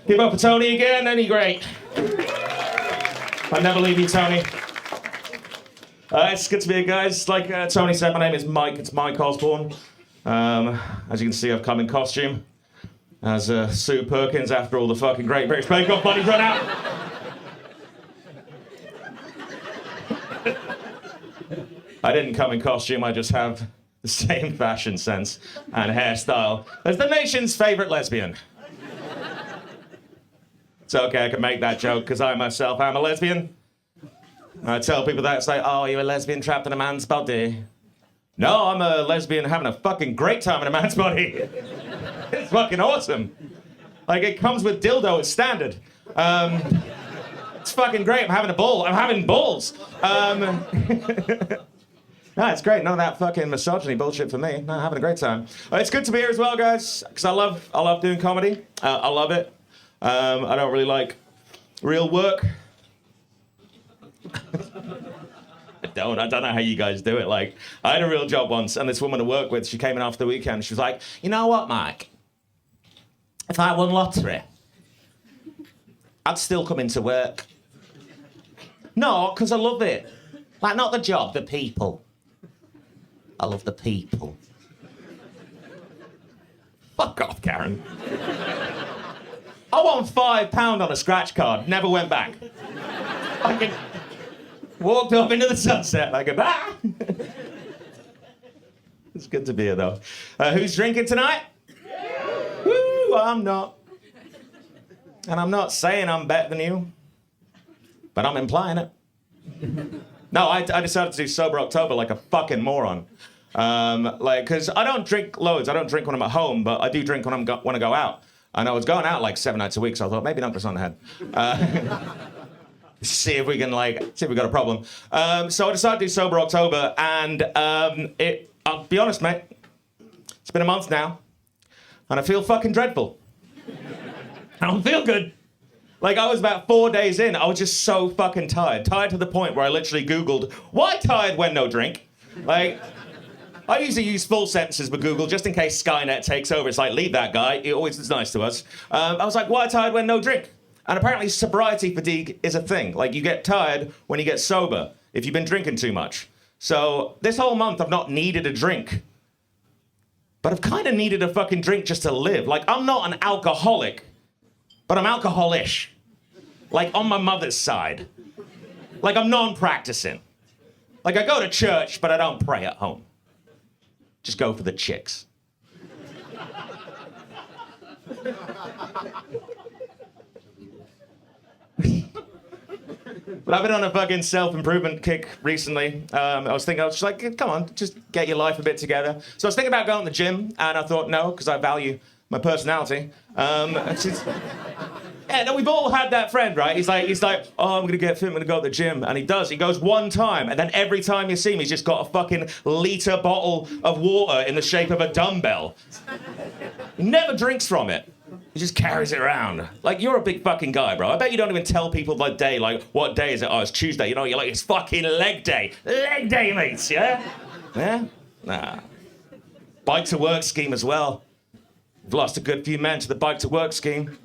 Give up for Tony again, any great. I'll never leave you, Tony. It's good to be here, guys. Like Tony said, my name is Mike. It's Mike Osbourne. As you can see, I've come in costume as Sue Perkins after all the fucking Great British Bake Off money's run out. I didn't come in costume, I just have the same fashion sense and hairstyle as the nation's favourite lesbian. It's okay, I can make that joke because I myself am a lesbian. I tell people that, it's like, oh, you're a lesbian trapped in a man's body. No, I'm a lesbian having a fucking great time in a man's body. It's fucking awesome. Like, it comes with dildo as standard. It's fucking great, I'm having a ball. I'm having balls. No, it's great. None of that fucking misogyny bullshit for me. No, having a great time. It's good to be here as well, guys, because I love doing comedy. I love it. I don't really like real work. I don't know how you guys do it. Like, I had a real job once, and this woman I work with, she came in after the weekend. She was like, you know what, Mike? If I won lottery, I'd still come into work. No, because I love it. Like, not the job, the people. I love the people. Fuck off, Karen. I won £5 on a scratch card, never went back. I walked off into the sunset like a bah. It's good to be here, though. Who's drinking tonight? Woo, I'm not. And I'm not saying I'm better than you, but I'm implying it. No, I decided to do Sober October like a fucking moron. Because I don't drink loads. I don't drink when I'm at home, but I do drink when I want to go out. And I was going out like 7 nights a week, so I thought maybe knock this on the head. See if we got a problem. So I decided to do Sober October, and I'll be honest, mate, it's been a month now, and I feel fucking dreadful. I don't feel good. Like, I was about 4 days in, I was just so fucking tired. Tired to the point where I literally Googled, why tired when no drink? Like, I usually use full sentences with Google just in case Skynet takes over. It's like, leave that guy, he always is nice to us. I was like, why tired when no drink? And apparently sobriety fatigue is a thing. Like, you get tired when you get sober, if you've been drinking too much. So this whole month I've not needed a drink. But I've kind of needed a fucking drink just to live. Like, I'm not an alcoholic, but I'm alcoholish. Like, on my mother's side. Like, I'm non-practicing. Like, I go to church, but I don't pray at home. Just go for the chicks. But I've been on a fucking self-improvement kick recently. I was just like, come on, just get your life a bit together. So I was thinking about going to the gym, and I thought, no, because I value my personality. Yeah, no, we've all had that friend, right? He's like, oh, I'm gonna get fit, I'm gonna go to the gym. And he does. He goes one time, and then every time you see him, he's just got a fucking litre bottle of water in the shape of a dumbbell. He never drinks from it. He just carries it around. Like, you're a big fucking guy, bro. I bet you don't even tell people the day, like, what day is it? Oh, it's Tuesday. You know, you're like, it's fucking leg day. Leg day, mates, yeah? Yeah? Nah. Bike to work scheme as well. We've lost a good few men to the bike to work scheme.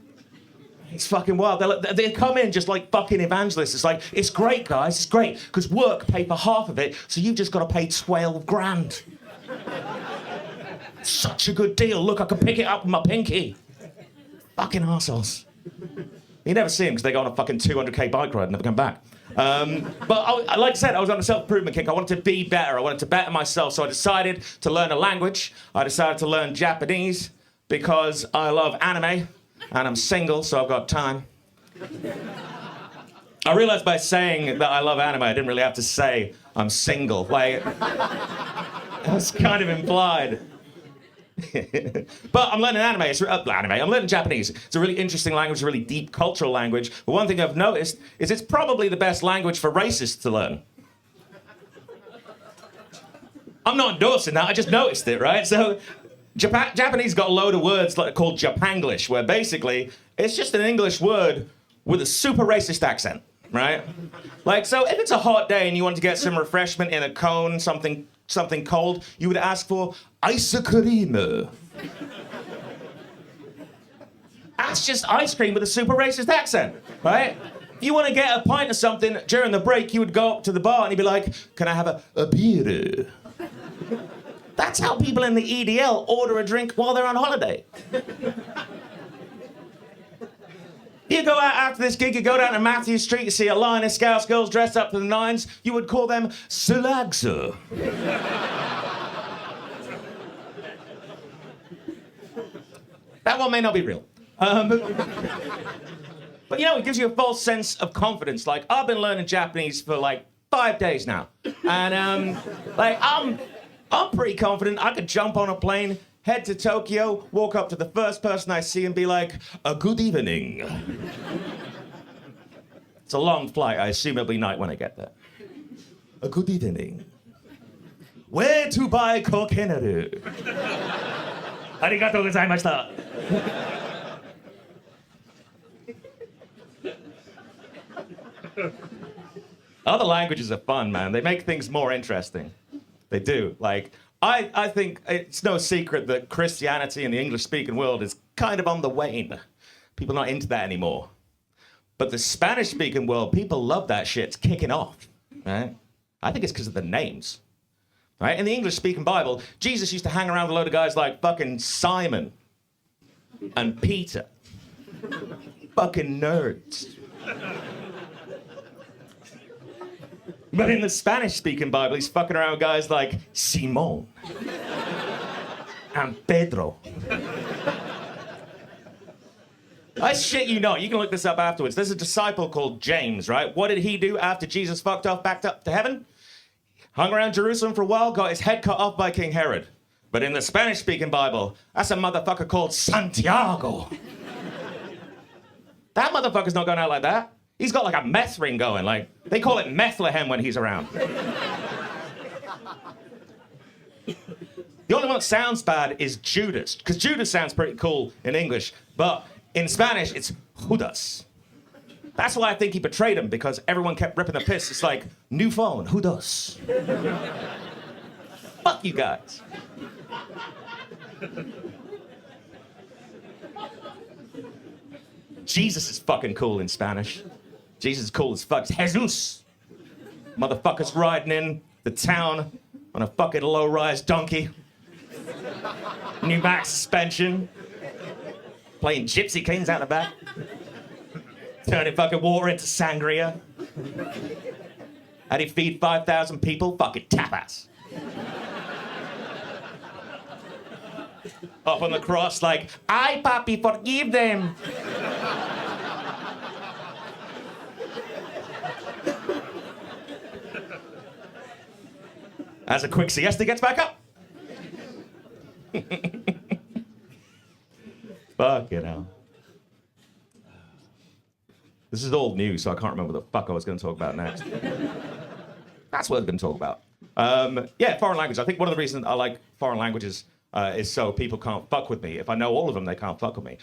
It's fucking wild. They come in just like fucking evangelists. It's like, it's great, guys, it's great, because work pay for half of it, so you've just got to pay 12 grand. Such a good deal. Look, I can pick it up with my pinky. Fucking arseholes. You never see them because they go on a fucking 200k bike ride and never come back. But like I said, I was on a self-improvement kick. I wanted to be better. I wanted to better myself, so I decided to learn a language. I decided to learn Japanese because I love anime. And I'm single, so I've got time. I realized by saying that I love anime, I didn't really have to say I'm single. Like, it was kind of implied. But I'm learning anime. I'm learning Japanese. It's a really interesting language, a really deep cultural language. But one thing I've noticed is it's probably the best language for racists to learn. I'm not endorsing that, I just noticed it, right? So Japanese got a load of words called Japanglish, where basically it's just an English word with a super racist accent, right? Like, so if it's a hot day and you want to get some refreshment in a cone, something cold, you would ask for ice cream. Ice That's just ice cream with a super racist accent, right? If you want to get a pint of something during the break, you would go up to the bar and you'd be like, can I have a beer? That's how people in the EDL order a drink while they're on holiday. You go out after this gig, you go down to Matthew Street, you see a line of Scouts girls dressed up to the nines, you would call them Salagsa. That one may not be real. But you know, it gives you a false sense of confidence. Like, I've been learning Japanese for like 5 days now. And like, I'm pretty confident I could jump on a plane, head to Tokyo, walk up to the first person I see and be like, a good evening. It's a long flight. I assume it'll be night when I get there. A good evening. Where to buy kokenaru? Arigatou gozaimashita. Other languages are fun, man. They make things more interesting. They do. Like, I think it's no secret that Christianity in the English-speaking world is kind of on the wane. People are not into that anymore. But the Spanish-speaking world, people love that shit. It's kicking off, right? I think it's because of the names, right? In the English-speaking Bible, Jesus used to hang around with a load of guys like fucking Simon and Peter. Fucking nerds. But in the Spanish-speaking Bible, he's fucking around with guys like Simon and Pedro. I shit you not, you can look this up afterwards. There's a disciple called James, right? What did he do after Jesus fucked off, backed up to heaven? Hung around Jerusalem for a while, got his head cut off by King Herod. But in the Spanish-speaking Bible, that's a motherfucker called Santiago. That motherfucker's not going out like that. He's got like a meth ring going. Like, they call it Methlehem when he's around. The only one that sounds bad is Judas, because Judas sounds pretty cool in English, but in Spanish, it's Judas. That's why I think he betrayed him, because everyone kept ripping the piss. It's like, new phone, Judas. Fuck you guys. Jesus is fucking cool in Spanish. Jesus is cool as fuck. It's Jesus. Motherfuckers riding in the town on a fucking low-rise donkey. Pneumatic suspension. Playing Gypsy Kings out the back. Turning fucking water into sangria. How'd he feed 5,000 people? Fucking tapas. Up on the cross like, ay, papi, forgive them. As a quick siesta gets back up. Fucking hell. This is old news, so I can't remember what the fuck I was going to talk about next. That's what I was going to talk about. Yeah, foreign language. I think one of the reasons I like foreign languages is so people can't fuck with me. If I know all of them, they can't fuck with me.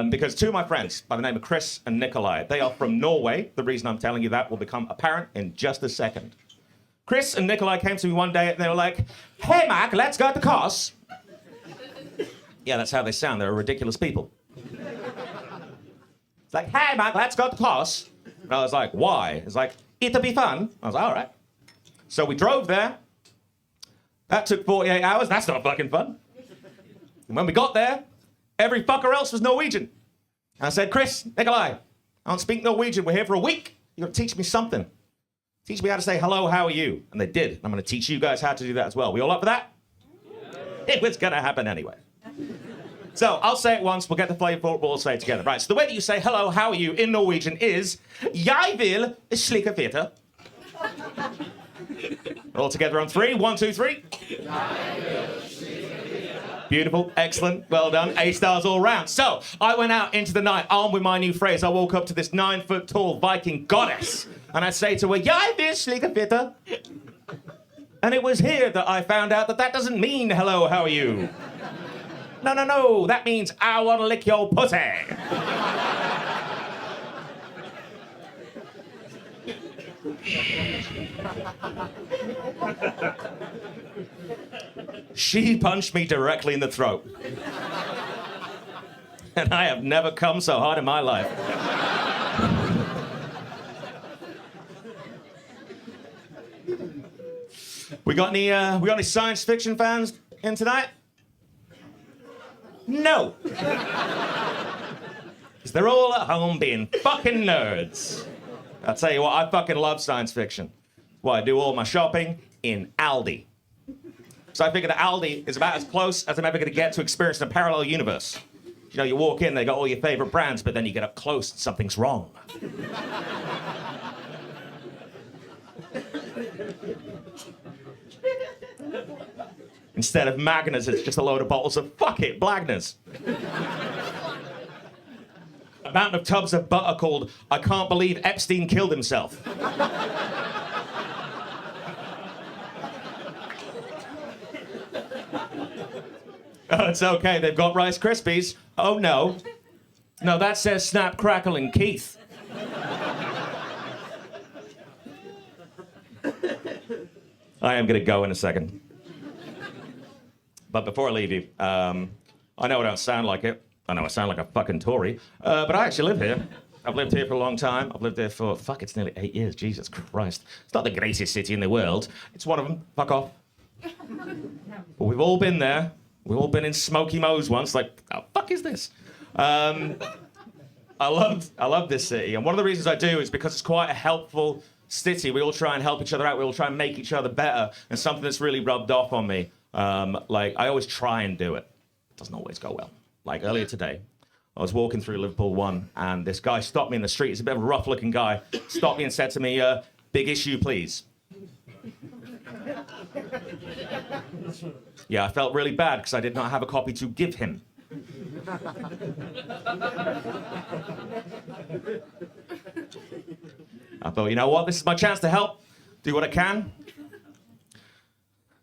Because two of my friends, by the name of Chris and Nikolai, they are from Norway. The reason I'm telling you that will become apparent in just a second. Chris and Nikolai came to me one day and they were like, hey, Mark, let's go to Kos. Yeah, that's how they sound. They're ridiculous people. It's like, hey, Mark, let's go to Kos. And I was like, why? It's like, it'll be fun. I was like, all right. So we drove there. That took 48 hours. That's not fucking fun. And when we got there, every fucker else was Norwegian. And I said, Chris, Nikolai, I don't speak Norwegian. We're here for a week. You've got to teach me something. Teach me how to say, hello, how are you? And they did. I'm going to teach you guys how to do that as well. We all up for that? Yeah. It was going to happen anyway. So I'll say it once. We'll get the flavor for it. We'll all say it together. Right, so the way that you say, hello, how are you in Norwegian is, jeg vil slike fitte. All together on 3. 1, 2, 3. Beautiful, excellent, well done. A stars all round. So I went out into the night armed with my new phrase. I woke up to this 9-foot-tall Viking goddess, and I say to her, "Jeg vil slike fitte." And it was here that I found out that that doesn't mean hello, how are you? No, that means I want to lick your pussy. She punched me directly in the throat. And I have never come so hard in my life. We got any science fiction fans in tonight? No. Because they're all at home being fucking nerds. I'll tell you what, I fucking love science fiction. Well, I do all my shopping in Aldi. So I figured that Aldi is about as close as I'm ever going to get to experiencing a parallel universe. You know, you walk in, they got all your favorite brands, but then you get up close and something's wrong. Instead of Magners, it's just a load of bottles of, fuck it, Blagners. A mountain of tubs of butter called, I can't believe Epstein killed himself. Oh, it's okay, they've got Rice Krispies. Oh, no. No, that says Snap, Crackle, and Keith. I am going to go in a second. But before I leave you, I know I don't sound like it. I know I sound like a fucking Tory. But I actually live here. I've lived here for a long time. I've lived here for, it's nearly 8 years. Jesus Christ. It's not the greatest city in the world. It's one of them. Fuck off. But we've all been there. We've all been in Smoky Mo's once. Like, oh, fuck is this? I love this city. And one of the reasons I do is because it's quite a helpful city. We all try and help each other out. We all try and make each other better. And something that's really rubbed off on me. Like, I always try and do it. It doesn't always go well. Like, earlier today, I was walking through Liverpool 1, and this guy stopped me in the street. He's a bit of a rough-looking guy. Stopped me and said to me, big issue, please. Yeah, I felt really bad because I did not have a copy to give him. I thought, you know what? This is my chance to help. Do what I can.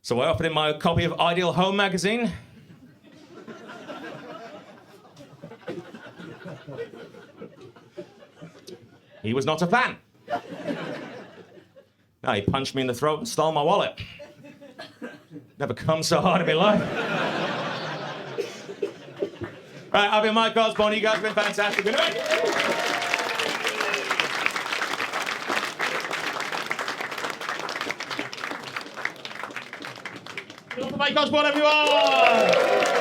So I offered him my copy of Ideal Home magazine. He was not a fan. No, he punched me in the throat and stole my wallet. Never come so hard in my life. Right, I've been Mike Osbourne. You guys have been fantastic. Good night. Mike Osbourne, everyone!